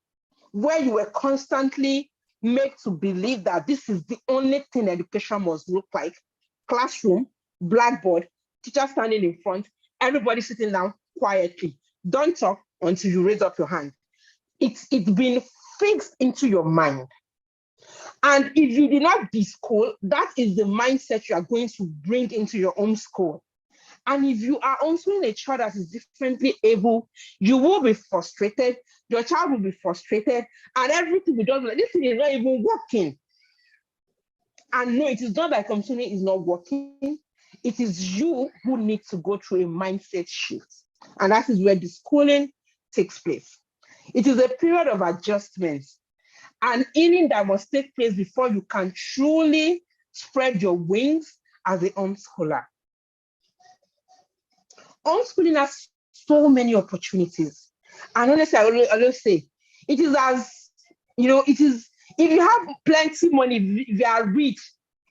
Speaker 3: where you were constantly made to believe that this is the only thing education must look like. Classroom, blackboard, teacher standing in front, everybody sitting down quietly. Don't talk until you raise up your hand. It's been fixed into your mind. And if you did not de-school, that is the mindset you are going to bring into your own school. And if you are homeschooling a child that is differently able, you will be frustrated, your child will be frustrated, and everything will just like, this thing is not even working. And no, it is not like homeschooling is not working. It is you who need to go through a mindset shift. And that is where the schooling takes place. It is a period of adjustment and healing that must take place before you can truly spread your wings as a homeschooler. Homeschooling has so many opportunities. And honestly, I always say, it is as, it is, if you have plenty money, if you are rich,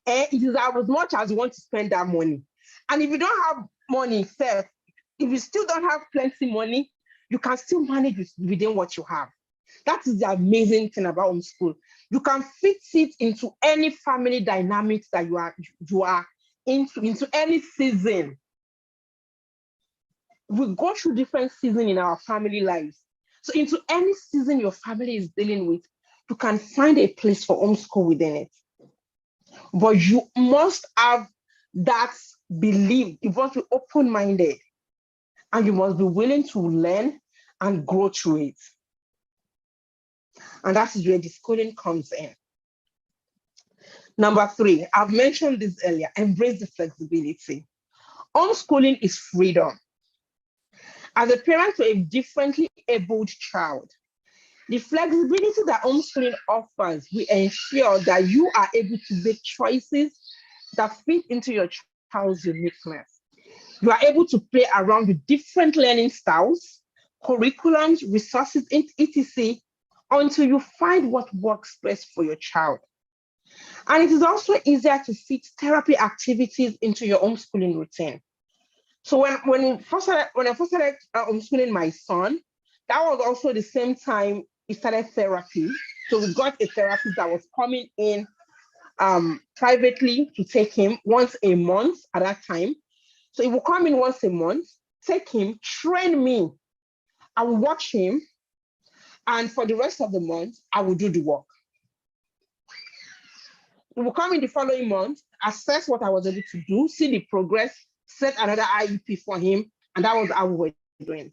Speaker 3: it is as much as you want to spend that money. And if you don't have money, if you still don't have plenty money, you can still manage within what you have. That is the amazing thing about homeschool. You can fit it into any family dynamics that you are into any season. We go through different seasons in our family lives. So into any season your family is dealing with, you can find a place for homeschool within it. But you must have that belief. You must be open-minded. And you must be willing to learn and grow through it. And that is where the schooling comes in. Number 3, I've mentioned this earlier, embrace the flexibility. Homeschooling is freedom. As a parent to a differently abled child, the flexibility that homeschooling offers will ensure that you are able to make choices that fit into your child's uniqueness. You are able to play around with different learning styles, curriculums, resources, etc., until you find what works best for your child. And it is also easier to fit therapy activities into your homeschooling routine. So when I first started homeschooling my son, that was also the same time he started therapy. So we got a therapist that was coming in privately to take him once a month at that time. So he will come in once a month, take him, train me. I will watch him. And for the rest of the month, I will do the work. He will come in the following month, assess what I was able to do, see the progress, set another IEP for him, and that was how we were doing.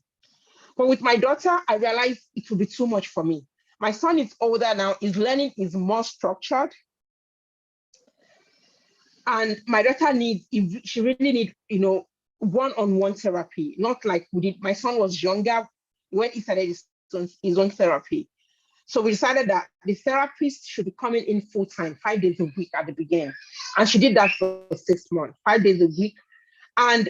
Speaker 3: But with my daughter, I realized it would be too much for me. My son is older now, his learning is more structured. And my daughter she really needs, one-on-one therapy, not like we did. My son was younger when he started his own therapy. So we decided that the therapist should be coming in full-time, 5 days a week at the beginning. And she did that for 6 months, 5 days a week. And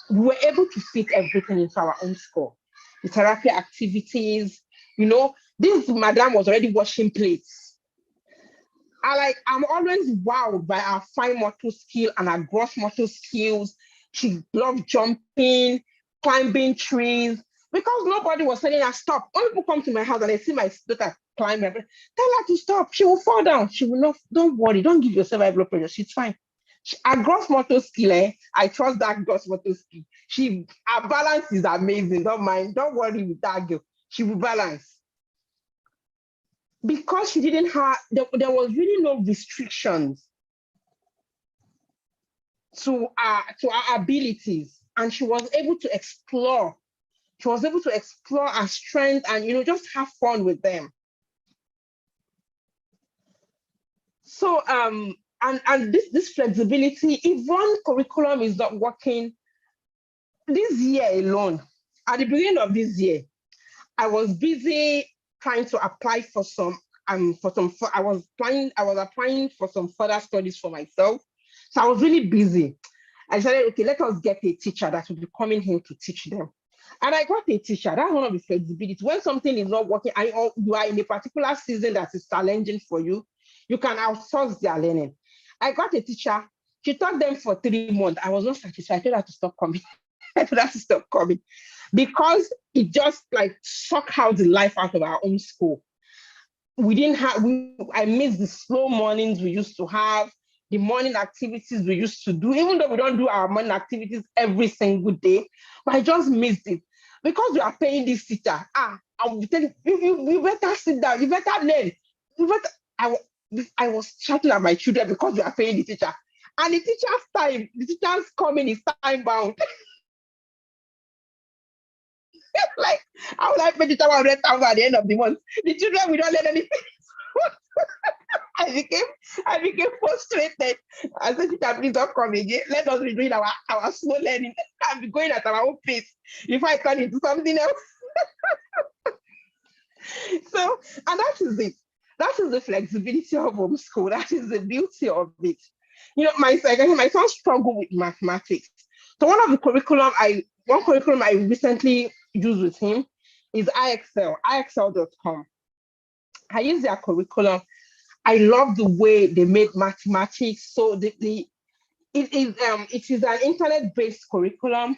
Speaker 3: we were able to fit everything into our own school. The therapy activities, this madam was already washing plates. I'm always wowed by her fine motor skill and her gross motor skills. She loved jumping, climbing trees, because nobody was telling her stop. When people come to my house and they see my daughter climbing, tell her to stop. She will fall down. She will not. Don't worry. Don't give yourself high blood pressure. She's fine. Her gross motor skill, I trust that gross motor skill. Her balance is amazing. Don't mind. Don't worry with that girl. She will balance. Because she didn't have, there was really no restrictions to our abilities, and she was able to explore. She was able to explore her strength and just have fun with them. So and this flexibility, if one curriculum is not working, this year alone, at the beginning of this year, I was busy trying to apply for some I was applying for some further studies for myself. So I was really busy. I decided, okay, let us get a teacher that will be coming here to teach them. And I got a teacher. That's one of the flexibility. When something is not working and you are in a particular season that is challenging for you, you can outsource their learning. I got a teacher. She taught them for 3 months. I was not satisfied. I told her to stop coming. I told her to stop coming because it just like sucked out the life out of our own school. I missed the slow mornings we used to have, the morning activities we used to do, even though we don't do our morning activities every single day, but I just missed it because we are paying this teacher. I will tell you better sit down, you better learn. I was shouting at my children because we are paying the teacher. And the teacher's coming is time bound. Like, how will I pay the teacher 100,000 at the end of the month? The children, we don't learn anything. I became frustrated. I said, teacher, please don't come again. Let us be doing our slow learning. I'll be going at our own pace before I turn into something else. So, and that is it. That is the flexibility of homeschool. That is the beauty of it. My son struggled with mathematics. So one curriculum I recently used with him is IXL.com. I use their curriculum. I love the way they made mathematics. So it is an internet-based curriculum.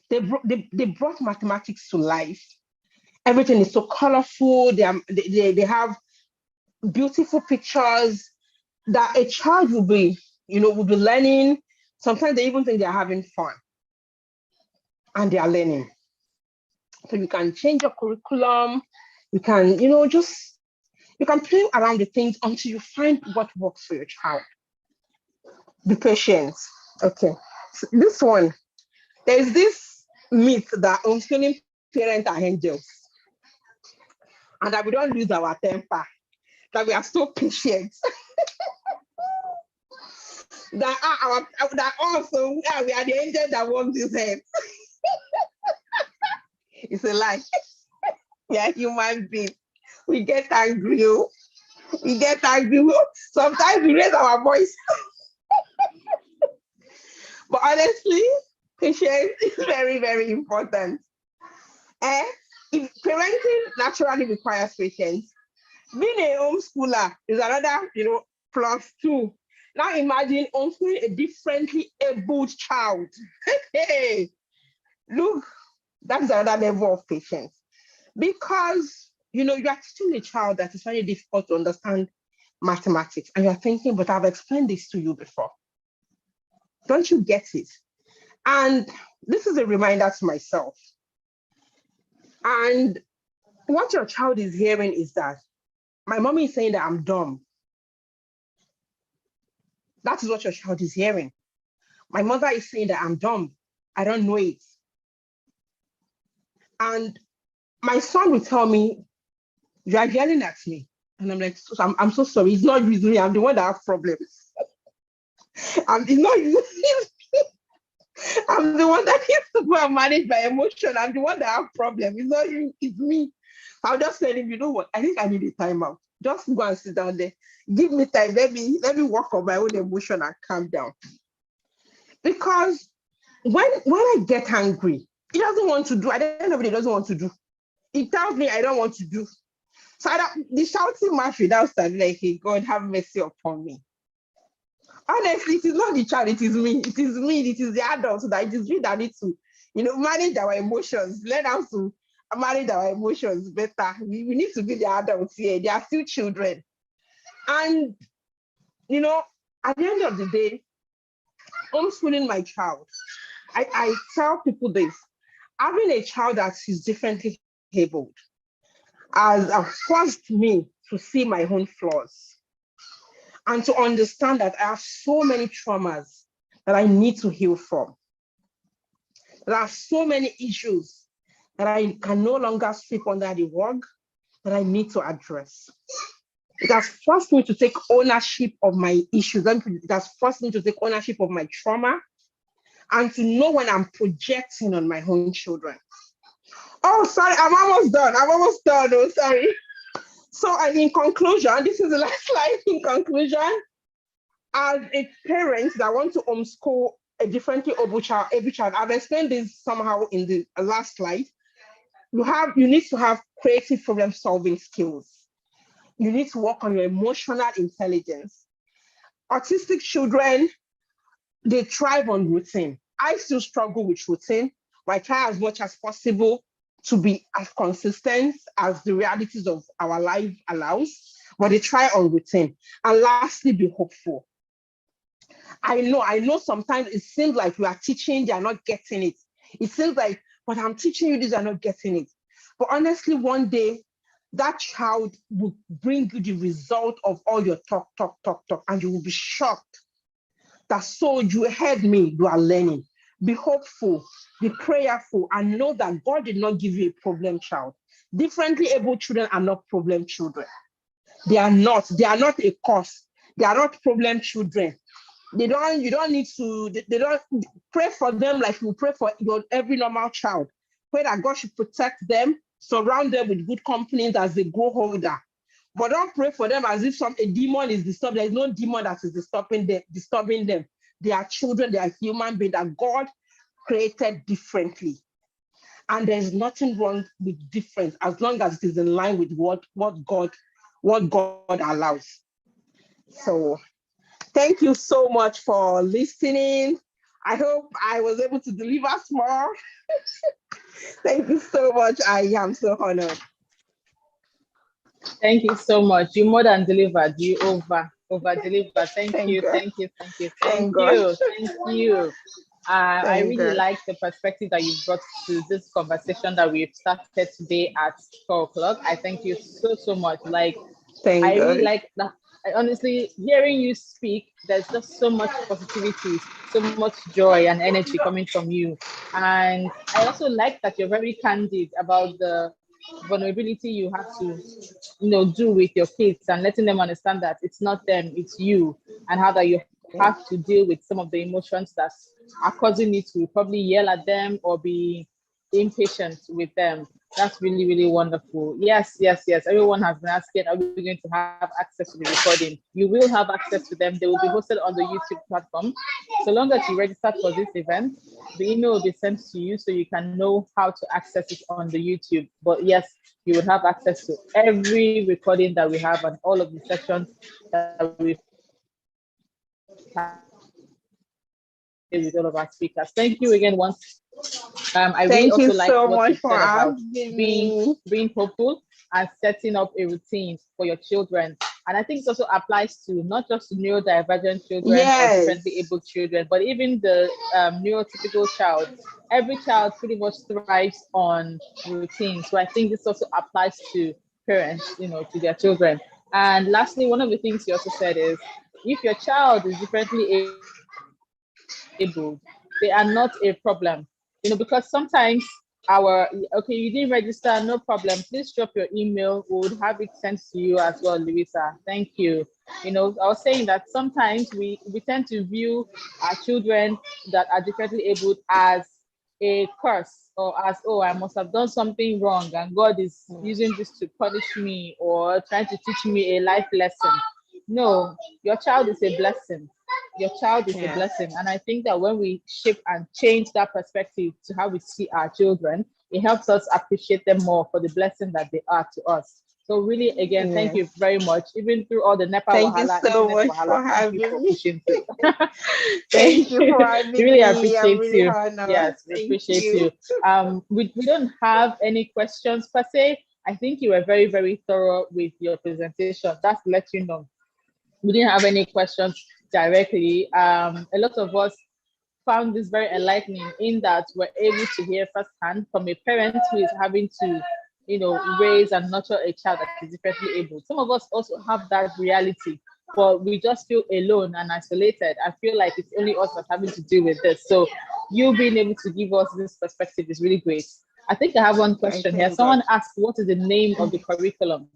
Speaker 3: They brought mathematics to life. Everything is so colorful. They have beautiful pictures that a child will be learning. Sometimes they even think they're having fun and they are learning. So you can change your curriculum. You can, you can play around the things until you find what works for your child. Be patient. Okay. So this one, there's this myth that homeschooling parents are angels and that we don't lose our temper, that we are so patient. that also we are the angels that walk this head. It's a lie. We are human beings. We get angry. We get angry. Sometimes we raise our voice. But honestly, patience is very, very important. If parenting naturally requires patience, being a homeschooler is another, plus 2. Now imagine homeschooling a differently abled child. Hey, look, that's another level of patience. Because, you are teaching a child that is very difficult to understand mathematics. And you're thinking, but I've explained this to you before. Don't you get it? And this is a reminder to myself. And what your child is hearing is that my mommy is saying that I'm dumb. That is what your child is hearing. My mother is saying that I'm dumb. I don't know it. And my son will tell me, you are yelling at me. And I'm like, I'm so sorry. It's not you, I'm the one that has problems. It's not you. I'm the one that needs to go and manage my emotion. I'm the one that has problems. It's not you, it's me. I'll just tell him, you know what? I think I need a timeout. Just go and sit down there. Give me time. Let me work on my own emotion and calm down. Because when I get angry, he doesn't want to do. At the end of the day, he doesn't want to do. He tells me I don't want to do. The shouting match without starting, like, hey, God, have mercy upon me. Honestly, it is not the child, it is me. It is me, it is the adults that it is we that need to, manage our emotions. Learn how to manage our emotions better. We need to be the adults here. They are still children. And, at the end of the day, homeschooling my child, I tell people this, having a child that is differently abled has forced me to see my own flaws and to understand that I have so many traumas that I need to heal from. There are so many issues that I can no longer sweep under the rug that I need to address. It has forced me to take ownership of my issues. It has forced me to take ownership of my trauma and to know when I'm projecting on my own children. Oh, sorry, I'm almost done. Oh, sorry. So, in conclusion, this is the last slide. In conclusion, as a parent that want to homeschool a differently able child, every child, I've explained this somehow in the last slide. You need to have creative problem-solving skills. You need to work on your emotional intelligence. Autistic children, they thrive on routine. I still struggle with routine. I try as much as possible to be as consistent as the realities of our life allows, but they try on routine. And lastly, be hopeful. I know sometimes it seems like you are teaching, they are not getting it. It seems like, but I'm teaching you this, they are not getting it. But honestly, one day, that child will bring you the result of all your talk, and you will be shocked that so you heard me, you are learning. Be hopeful, be prayerful, and know that God did not give you a problem child. Differently able children are not problem children. They are not a cause. They are not problem children. You don't need to, they don't pray for them like you pray for every normal child. Pray that God should protect them, surround them with good companies as they grow older. But don't pray for them as if a demon is disturbed. There is no demon that is disturbing them. They are children, they are human beings that God created differently. And there's nothing wrong with difference as long as it is in line with what God allows. So thank you so much for listening. I hope I was able to deliver more. Thank you so much. I am so honored.
Speaker 1: Thank you so much. You more than delivered. You over deliver. Thank you.
Speaker 3: God.
Speaker 1: Thank you. Thank you. Thank
Speaker 3: Thank
Speaker 1: you.
Speaker 3: God.
Speaker 1: Thank you. I
Speaker 3: Thank
Speaker 1: really
Speaker 3: God.
Speaker 1: like the perspective that you brought to this conversation that we've started today at 4:00. I thank you so much. Like,
Speaker 3: Thank
Speaker 1: I
Speaker 3: God.
Speaker 1: really like that. Honestly, hearing you speak, there's just so much positivity, so much joy and energy coming from you. And I also like that you're very candid about the vulnerability you have to, do with your kids and letting them understand that it's not them, it's you, and how that you have to deal with some of the emotions that are causing you to probably yell at them or be impatient with them. That's really, really wonderful. Yes. Everyone has been asking, are we going to have access to the recording? You will have access to them. They will be hosted on the YouTube platform. So long as you register for this event, the email will be sent to you so you can know how to access it on the YouTube. But yes, you will have access to every recording that we have and all of the sessions that we've with all of our speakers. Thank you again once. I really
Speaker 3: Thank you
Speaker 1: also like
Speaker 3: so
Speaker 1: what you
Speaker 3: much for
Speaker 1: said about
Speaker 3: having
Speaker 1: being
Speaker 3: me.
Speaker 1: hopeful and setting up a routine for your children. And I think it also applies to not just neurodivergent children or
Speaker 3: Yes.
Speaker 1: differently able children, but even the neurotypical child. Every child pretty much thrives on routine. So I think this also applies to parents, to their children. And lastly, one of the things you also said is if your child is differently able, they are not a problem. Because sometimes you didn't register, no problem. Please drop your email. We would have it sent to you as well, Louisa. Thank you. I was saying that sometimes we tend to view our children that are differently abled as a curse or as, oh, I must have done something wrong and God is using this to punish me or trying to teach me a life lesson. No, your child is a blessing. Your child is a blessing. And I think that when we shift and change that perspective to how we see our children, it helps us appreciate them more for the blessing that they are to us. So really, again, thank you
Speaker 3: Yes.
Speaker 1: very much. Even through all the NEPA
Speaker 3: Thank you
Speaker 1: wahala,
Speaker 3: so
Speaker 1: internet
Speaker 3: much
Speaker 1: wahala,
Speaker 3: for
Speaker 1: thank you for
Speaker 3: having me.
Speaker 1: pushing through.
Speaker 3: Thank
Speaker 1: Thank
Speaker 3: you for
Speaker 1: you. We
Speaker 3: having
Speaker 1: really
Speaker 3: me. I'm
Speaker 1: appreciate
Speaker 3: really
Speaker 1: you.
Speaker 3: honored.
Speaker 1: Yes, we
Speaker 3: Thank
Speaker 1: appreciate
Speaker 3: you.
Speaker 1: you. We don't have any questions per se. I think you were very, very thorough with your presentation. That's to let you know. We didn't have any questions directly. A lot of us found this very enlightening in that we're able to hear firsthand from a parent who is having to, raise and nurture a child that is differently able. Some of us also have that reality, but we just feel alone and isolated. I feel like it's only us that's having to deal with this. So you being able to give us this perspective is really great. I think I have one
Speaker 3: I
Speaker 1: question here.
Speaker 3: thank God.
Speaker 1: Someone asked, what is the name of the curriculum?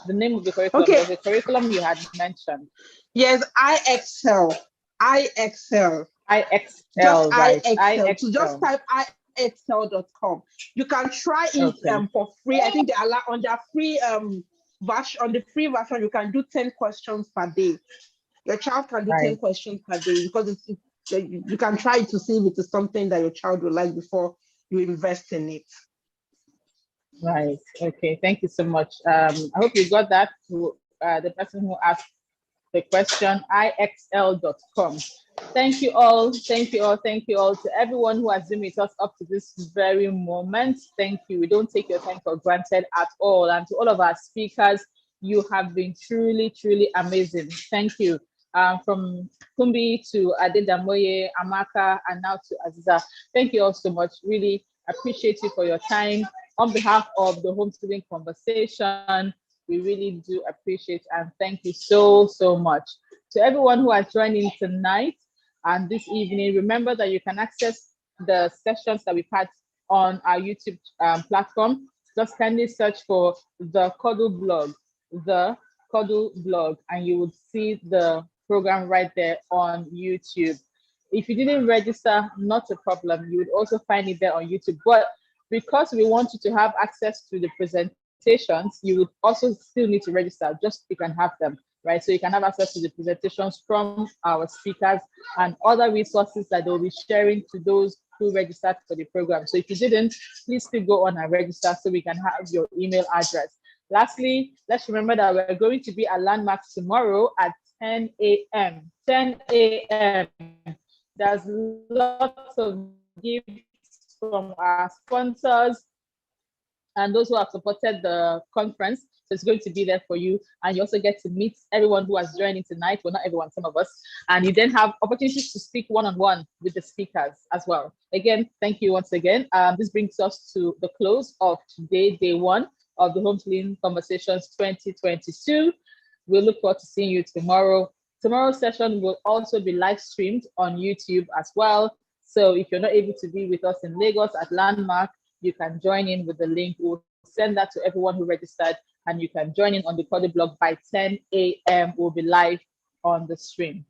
Speaker 1: The name of the curriculum.
Speaker 3: Okay.
Speaker 1: There's a curriculum you had mentioned.
Speaker 3: Yes, I excel. I excel. Just
Speaker 1: IXL,
Speaker 3: I
Speaker 1: right?
Speaker 3: excel. So just
Speaker 1: IXL.
Speaker 3: type ixl.com. You can try it
Speaker 1: Okay.
Speaker 3: for free. I think they allow on their free version, on the free version, you can do 10 questions per day. Your child can do 10
Speaker 1: Right.
Speaker 3: questions per day because you can try to see if it is something that your child will like before you invest in it.
Speaker 1: Right. Okay. Thank you so much. I hope you got that to the person who asked the question, ixl.com. Thank you all. Thank you all. Thank you all to everyone who has been with us up to this very moment. Thank you. We don't take your time for granted at all. And to all of our speakers, you have been truly, truly amazing. Thank you. From Kumbi to Adedamoye, Amaka, and now to Aziizah. Thank you all so much. Really appreciate you for your time. On behalf of the Homeschooling Conversation, we really do appreciate and thank you so, so much. To everyone who has joined in tonight and this evening, remember that you can access the sessions that we've had on our YouTube platform. Just kindly search for the Cuddle blog, and you would see the program right there on YouTube. If you didn't register, not a problem. You would also find it there on YouTube. But because we want you to have access to the presentations, you would also still need to register just so you can have them, right? So you can have access to the presentations from our speakers and other resources that they'll be sharing to those who registered for the program. So if you didn't, please still go on and register so we can have your email address. Lastly, let's remember that we're going to be at Landmark tomorrow at 10 a.m. 10 a.m. There's lots of gifts from our sponsors and those who have supported the conference. So it's going to be there for you. And you also get to meet everyone who has joined in tonight. Well, not everyone, some of us. And you then have opportunities to speak one-on-one with the speakers as well. Again, thank you once again. This brings us to the close of today, day one of the Homeschooling Conversations 2022. We look forward to seeing you tomorrow. Tomorrow's session will also be live streamed on YouTube as well. So if you're not able to be with us in Lagos at Landmark, you can join in with the link. We'll send that to everyone who registered, and you can join in on the Cody blog by 10 a.m. We'll be live on the stream.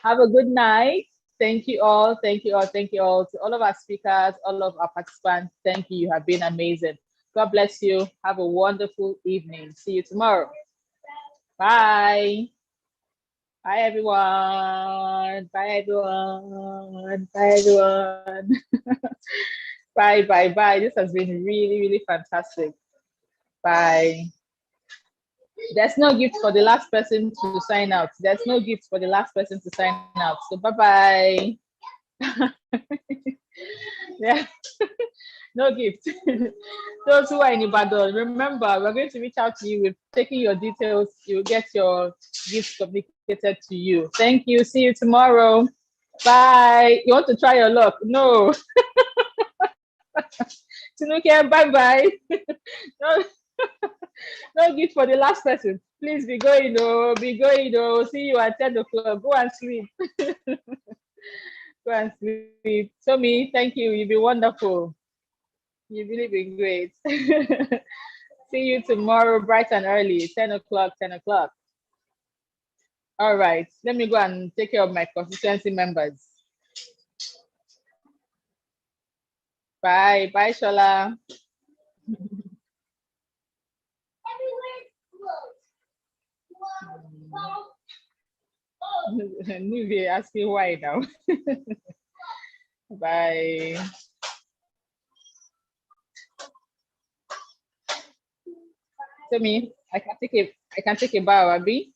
Speaker 1: Have a good night. Thank you all. Thank you all. Thank you all. To all of our speakers, all of our participants, thank you. You have been amazing. God bless you. Have a wonderful evening. See you tomorrow. Bye. Bye, everyone. Bye, everyone. Bye, everyone. Bye, bye, bye. This has been really, really fantastic. Bye. There's no gift for the last person to sign out. There's no gift for the last person to sign out. So bye-bye. Yeah. No gift. Those who are in Ibadan, remember, we're going to reach out to you. We're taking your details. You'll get your gift communicated to you. Thank you. See you tomorrow. Bye. You want to try your luck? No. Tinuke, bye-bye. No, no gift for the last person. Please be going, oh, be going, oh. See you at 10 o'clock. Go and sleep. Go and sleep. Tommy, thank you. You've been wonderful. You've really been great. See you tomorrow, bright and early, 10 o'clock, 10 o'clock. All right, let me go and take care of my constituency members. Bye. Bye, Shola. Nuvie asking why now. Bye. Tell me, I can take a bow, Abby.